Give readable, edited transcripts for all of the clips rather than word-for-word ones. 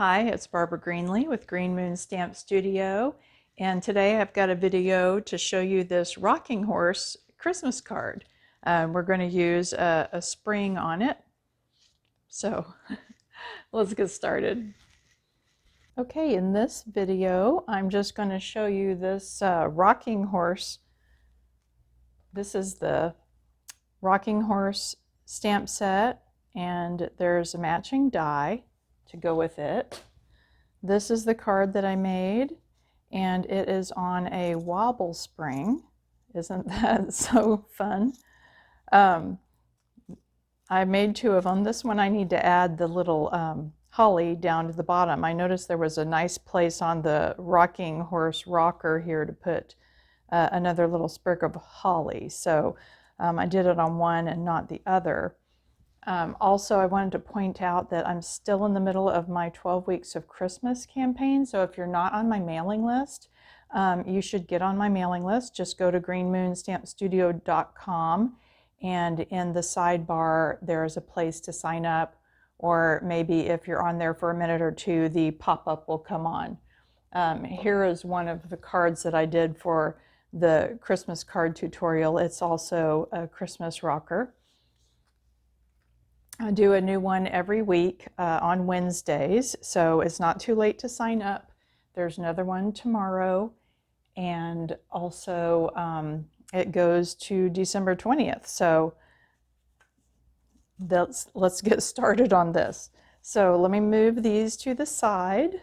Hi, it's Barbara Greenlee with Green Moon Stamp Studio, and today I've got a video to show you this rocking horse Christmas card. We're going to use a spring on it, so let's get started. Okay, in this video I'm just going to show you this rocking horse. This is the rocking horse stamp set, and there's a matching die to go with it. This is the card that I made, and it is on a Wobble spring. Isn't that so fun? I made two of them. This one I need to add the little holly down to the bottom. I noticed there was a nice place on the rocking horse rocker here to put another little sprig of holly. So I did it on one and not the other. Also, I wanted to point out that I'm still in the middle of my 12 Weeks of Christmas campaign. So if you're not on my mailing list, you should get on my mailing list. Just go to greenmoonstampstudio.com, and in the sidebar, there's a place to sign up. Or maybe if you're on there for a minute or two, the pop-up will come on. Here is one of the cards that I did for the Christmas card tutorial. It's also a Christmas rocker. I do a new one every week on Wednesdays, so it's not too late to sign up. There's another one tomorrow, and also it goes to December 20th. So let's get started on this. So let me move these to the side.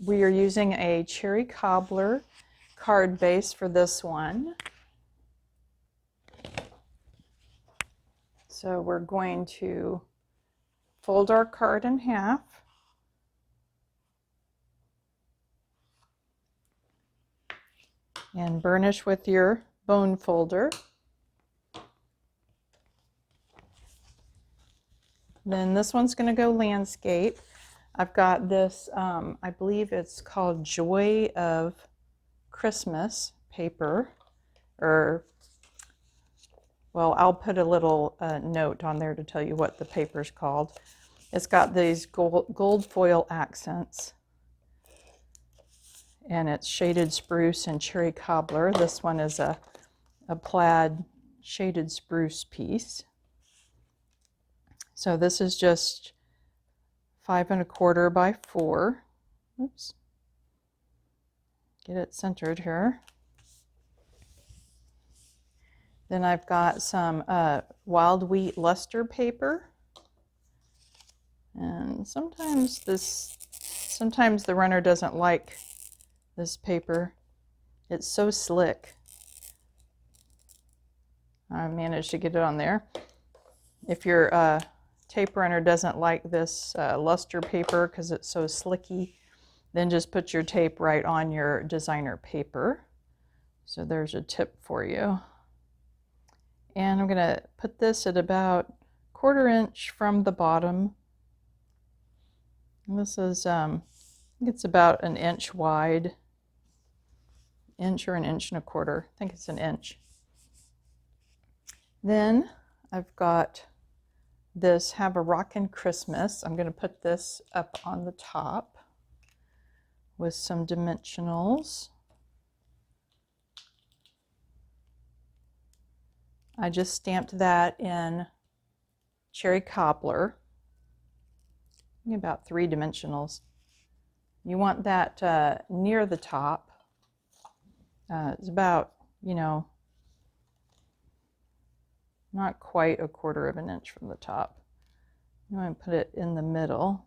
We are using a cherry cobbler card base for this one. So we're going to fold our card in half. And burnish with your bone folder. Then this one's going to go landscape. I've got this, I believe it's called Joy of Christmas paper, or well, I'll put a little note on there to tell you what the paper's called. It's got these gold foil accents, and it's shaded spruce and cherry cobbler. This one is a plaid shaded spruce piece. So this is just 5 1/4 by 4. Oops. Get it centered here. Then I've got some wild wheat luster paper, and sometimes the runner doesn't like this paper. It's so slick. I managed to get it on there. If your tape runner doesn't like this luster paper because it's so slicky, then just put your tape right on your designer paper. So there's a tip for you. And I'm going to put this at about 1/4 inch from the bottom. And this is, I think it's about an inch wide. Inch or an inch and 1/4. I think it's an inch. Then I've got this Have a Rockin' Christmas. I'm going to put this up on the top with some dimensionals. I just stamped that in cherry cobbler, about 3 dimensionals. You want that near the top. It's about, not quite 1/4 inch from the top. I'm going to put it in the middle.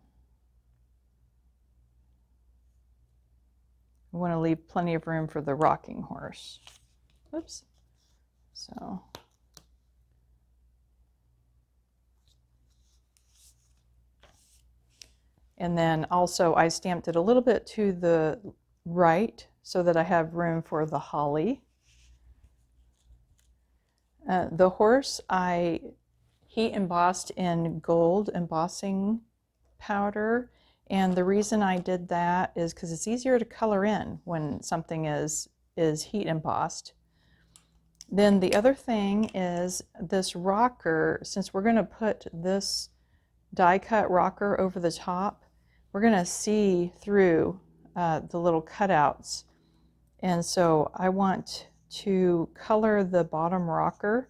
We want to leave plenty of room for the rocking horse. Oops. So and then also I stamped it a little bit to the right so that I have room for the holly. The horse I heat embossed in gold embossing powder, and the reason I did that is because it's easier to color in when something is heat embossed. Then the other thing is this rocker, since we're going to put this die cut rocker over the top, we're going to see through the little cutouts. And so I want to color the bottom rocker,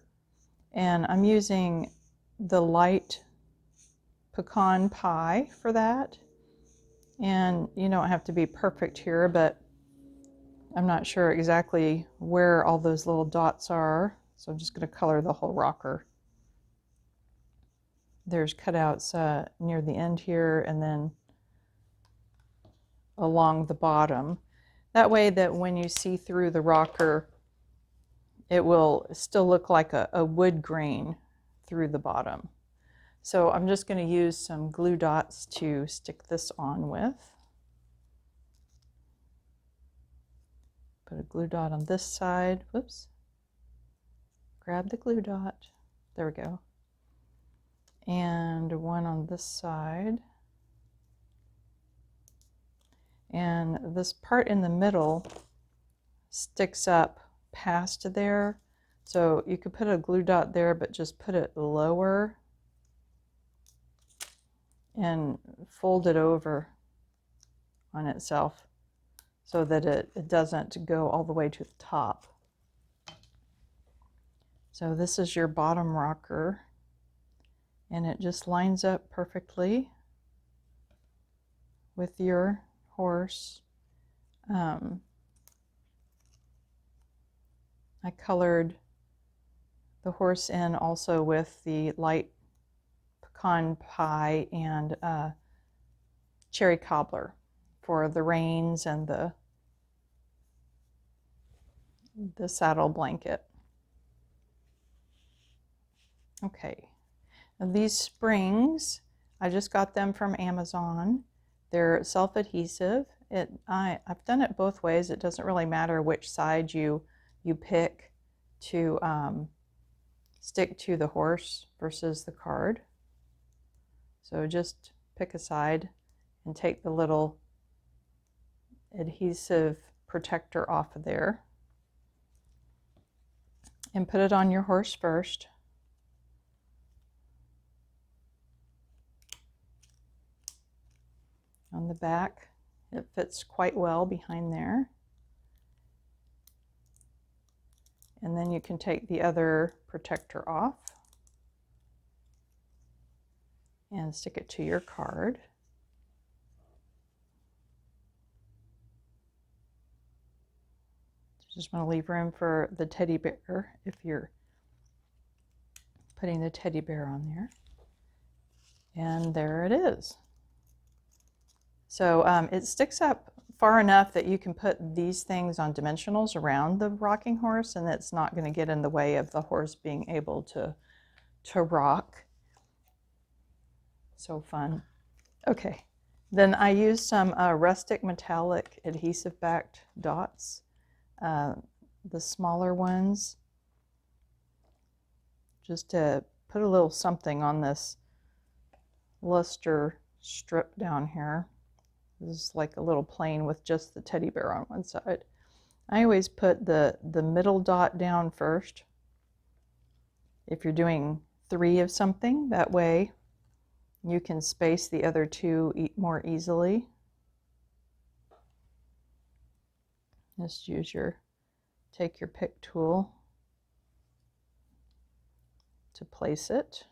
and I'm using the light pecan pie for that. And you don't have to be perfect here, but I'm not sure exactly where all those little dots are, so I'm just going to color the whole rocker. There's cutouts near the end here and then along the bottom. That way that when you see through the rocker, it will still look like a wood grain through the bottom. So I'm just going to use some glue dots to stick this on with. Put a glue dot on this side. Whoops. Grab the glue dot. There we go. And one on this side. And this part in the middle sticks up past there. So you could put a glue dot there, but just put it lower and fold it over on itself so that it doesn't go all the way to the top. So this is your bottom rocker, and it just lines up perfectly with your horse. I colored the horse in also with the light pecan pie and cherry cobbler for the reins and the saddle blanket. Okay, and these springs, I just got them from Amazon. They're self-adhesive. I've done it both ways. It doesn't really matter which side you pick to stick to the horse versus the card. So just pick a side and take the little adhesive protector off of there and put it on your horse first. On the back, it fits quite well behind there. And then you can take the other protector off and stick it to your card. Just want to leave room for the teddy bear if you're putting the teddy bear on there. And there it is. So it sticks up far enough that you can put these things on dimensionals around the rocking horse, and it's not going to get in the way of the horse being able to rock. So fun. Okay, then I used some rustic metallic adhesive backed dots, the smaller ones, just to put a little something on this luster strip down here. This is like a little plane with just the teddy bear on one side. I always put the middle dot down first if you're doing 3 of something. That way you can space the other 2 more easily. Just take your pick tool to place it.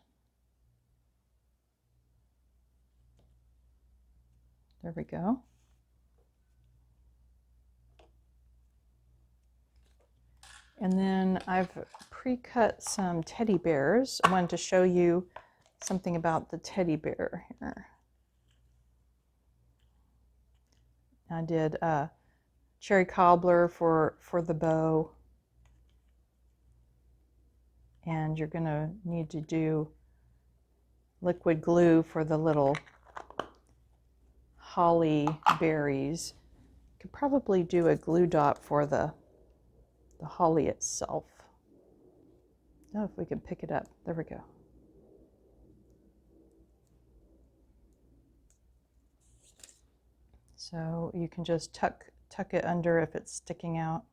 There we go. And then I've pre-cut some teddy bears. I wanted to show you something about the teddy bear here. I did cherry cobbler for the bow. And you're going to need to do liquid glue for the little holly berries. You could probably do a glue dot for the holly itself. Oh, if we can pick it up. There we go. So you can just tuck it under if it's sticking out.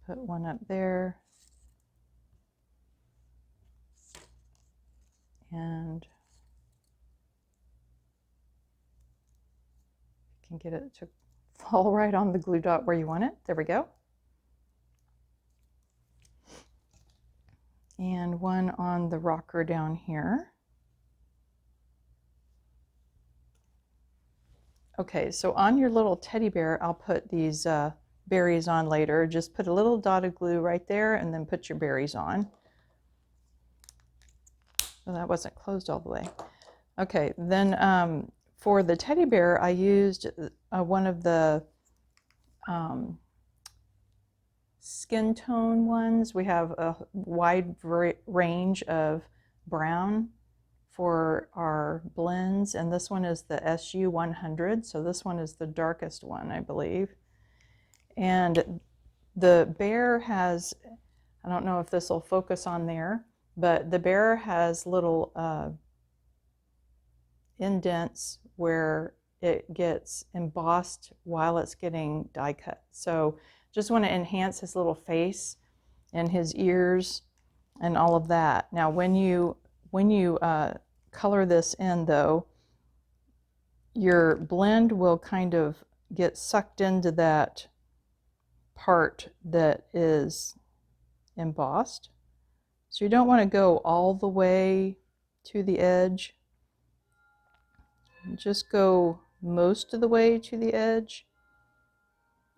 Put one up there. And you can get it to fall right on the glue dot where you want it. There we go. And one on the rocker down here. Okay, so on your little teddy bear, I'll put these berries on later. Just put a little dot of glue right there and then put your berries on. Well, that wasn't closed all the way. Okay, then for the teddy bear, I used one of the skin tone ones. We have a wide range of brown for our blends, and this one is the SU 100, so this one is the darkest one, I believe. And the bear has, I don't know if this will focus on there, but the bear has little indents where it gets embossed while it's getting die cut. So just want to enhance his little face and his ears and all of that. Now when you color this in though, your blend will kind of get sucked into that part that is embossed. So you don't want to go all the way to the edge. Just go most of the way to the edge,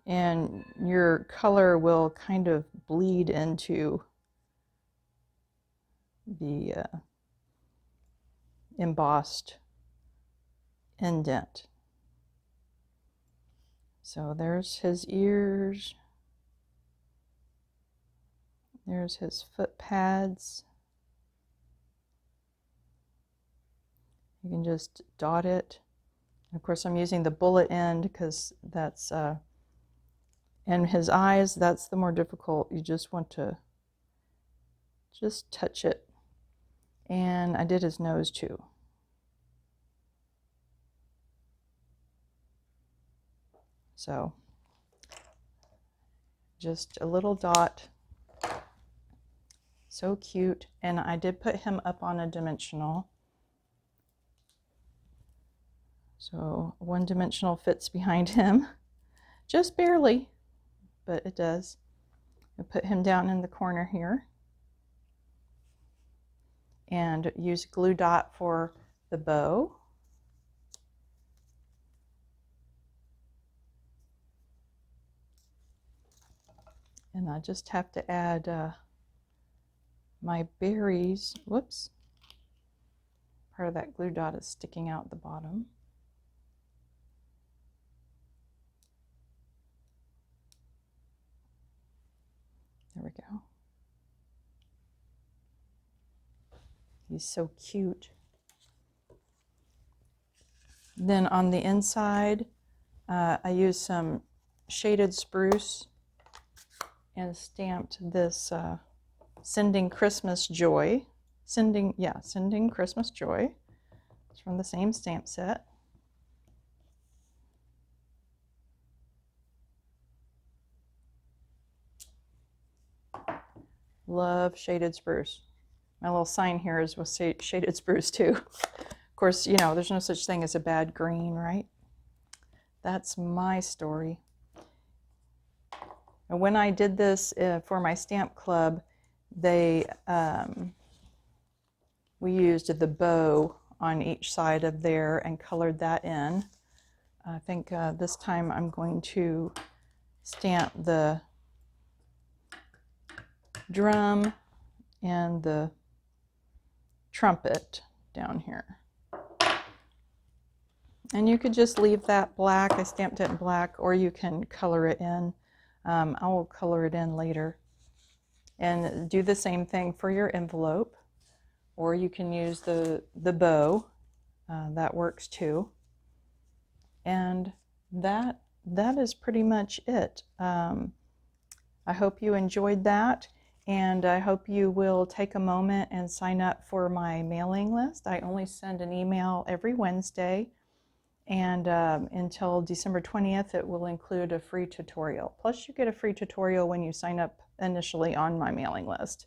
and your color will kind of bleed into the embossed indent. So there's his ears. There's his foot pads. You can just dot it. Of course, I'm using the bullet end because that's, and his eyes, that's the more difficult. You just want to just touch it. And I did his nose too. So just a little dot. So cute. And I did put him up on a dimensional. So one dimensional fits behind him, just barely, but it does. I put him down in the corner here and use glue dot for the bow. And I just have to add my berries. Whoops. Part of that glue dot is sticking out the bottom. There we go. He's so cute. Then on the inside, I used some shaded spruce and stamped this Sending Christmas Joy. Sending Christmas Joy. It's from the same stamp set. Love shaded spruce. My little sign here is with shaded spruce too. Of course, you know, there's no such thing as a bad green, right? That's my story. And when I did this for my stamp club, we used the bow on each side of there and colored that in. I think this time I'm going to stamp the drum and the trumpet down here. And you could just leave that black. I stamped it in black, or you can color it in. I will color it in later. And do the same thing for your envelope, or you can use the bow. That works too. And that is pretty much it. I hope you enjoyed that, and I hope you will take a moment and sign up for my mailing list. I only send an email every Wednesday, and until December 20th, it will include a free tutorial. Plus, you get a free tutorial when you sign up initially on my mailing list.